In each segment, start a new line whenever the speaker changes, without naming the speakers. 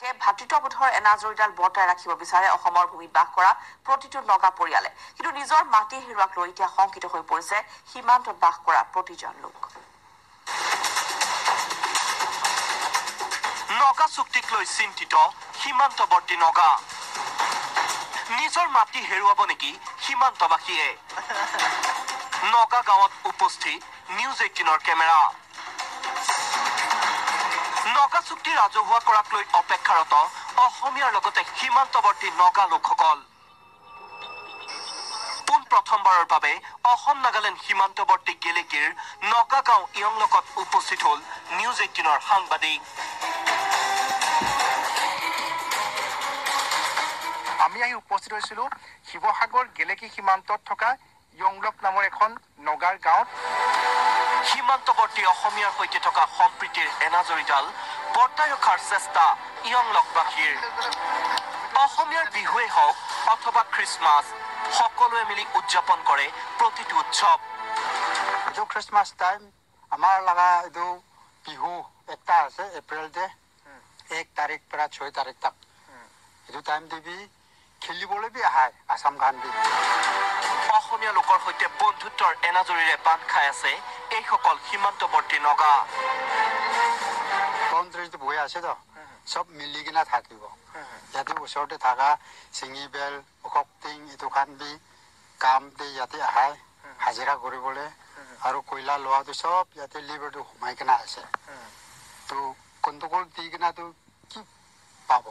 ভাতৃত্ববোধৰ এনাজৰীডাল বৰ্তাই ৰাখিব বিচাৰে অসমৰ ভূমিত বাস কৰা প্ৰতিটো নগা পৰিয়ালে কিন্তু নিজৰ মাটি হেৰুৱাক লৈ এতিয়া শংকিত হৈ পৰিছে সীমান্তত বাস কৰা প্ৰতিজন লোক
নগা চুক্তিক লৈ চিন্তিত সীমান্তৱৰ্তী নগা নিজৰ মাটি হেৰুৱাব নেকি সীমান্তবাসীয়ে নগা গাঁৱত উপস্থিত নিউজ 18ৰ কেমেৰা নগা চুক্তি ৰাজহুৱা কৰাক লৈ অপেক্ষাৰত অসমীয়াৰ লগতে সীমান্তৱৰ্তী নগা লোকসকল পোন প্ৰথমবাৰৰ বাবে অসম নাগালেণ্ড সীমান্তৱৰ্তী গেলেকীৰ নগা গাঁও ইয়ংলকত উপস্থিত হ'ল নিউজ 18ৰ সাংবাদিক
আমি আহি উপস্থিত হৈছিলো শিৱসাগৰ গেলেকী সীমান্তত থকা ইয়ংলক নামৰ এখন নগাৰ গাঁৱত
সীমান্তৱৰ্তী অসমীয়াৰ সৈতে থকা সম্প্ৰীতিৰ এনাজৰীডাল বৰ্তাই ৰখাৰ চেষ্টা ইয়ংলকবাসীৰ অসমীয়াৰ বিহুৱে হওক অথবা খ্ৰীষ্টমাছ সকলোৱে মিলি উদযাপন কৰে প্ৰতিটো উৎসৱ
এইটো খ্ৰীষ্টমাছ টাইম আমাৰ লগা এইটো বিহু একটা আছে এপ্ৰিলতে 1 তাৰিখ পৰা 6 তাৰিখ তাক এইটো টাইম দিবি খেলিবলৈ বি আহে আসাম গান বি
অসমীয়া লোকৰ সৈতে বন্ধুত্বৰ এনাজৰীৰে বান্ধ খাই আছে এইসকল সীমান্তৱৰ্তী নগা
বন্ধুত্ব বহি আছে তো সব মিলি কিনা থাকিব ইয়াতে ওচৰতে থকা চিঙিবেল উখকটিং এইটো খান বি কাম দি ইয়াতে আহে হাজিৰা কৰিবলৈ আৰু কয়লা লোৱাটো সব ইয়াতে লিভাৰটো সোমাই কিনা আছে তো কণ্ট্ৰল দি কিনাটো কি পাব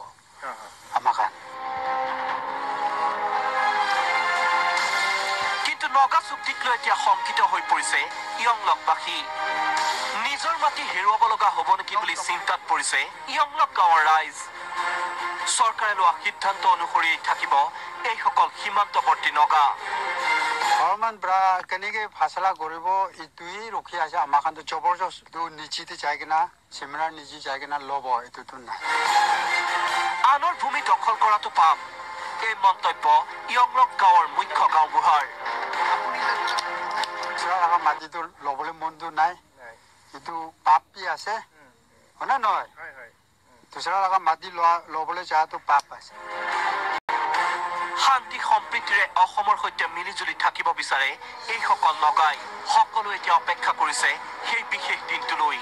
আমাৰ খান
নগা চুক্তিক লৈ এতিয়া শংকিত হৈ পৰিছে ইয়ংলকবাসী নিজৰ মাটি হেৰুৱাব লগা হ'ব নেকি বুলি চিন্তাত পৰিছে ইয়ংলক গাঁৱৰ ৰাইজ চৰকাৰে লোৱা সিদ্ধান্ত অনুসৰি থাকিব এইসকল সীমান্তৱৰ্তী নগা
গভৰ্ণমেণ্ট ব্ৰা কেনেকৈ ফাচলা কৰিব এইটোৱেই ৰখি আছে আমাৰ কাৰণে জবৰদস্ত নিজিতে যাই কিনা চিমেনাৰ নিজি যাই কিনা ল'ব এইটোতো নাই
আনৰ ভূমি দখল কৰাটো পাপ এই মন্তব্য ইয়ংলক গাঁৱৰ মুখ্য গাঁওবুঢ়াৰ
মাটিটো ল'বলৈ মনটো নাই এইটো পাপ কি আছে হয়নে নহয় দুচৰা লগা মাটি ল'বলৈ যোৱাটো পাপ আছে
শান্তি সম্প্ৰীতিৰে অসমৰ সৈতে মিলিজুলি থাকিব বিচাৰে এইসকল নগাই সকলো এতিয়া অপেক্ষা কৰিছে সেই বিশেষ দিনটোলৈ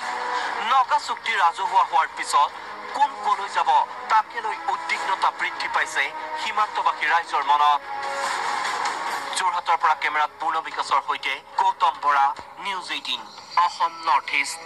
নগা চুক্তি ৰাজহুৱা হোৱাৰ পিছত কোন কলৈ যাব তাকে লৈ উদ্বিগ্নতা বৃদ্ধি পাইছে সীমান্তবাসী ৰাইজৰ মনত যোৰহাটৰ পৰা কেমেৰাত পূৰ্ণ বিকাশৰ সৈতে Gautam Bora news 18 Assam north east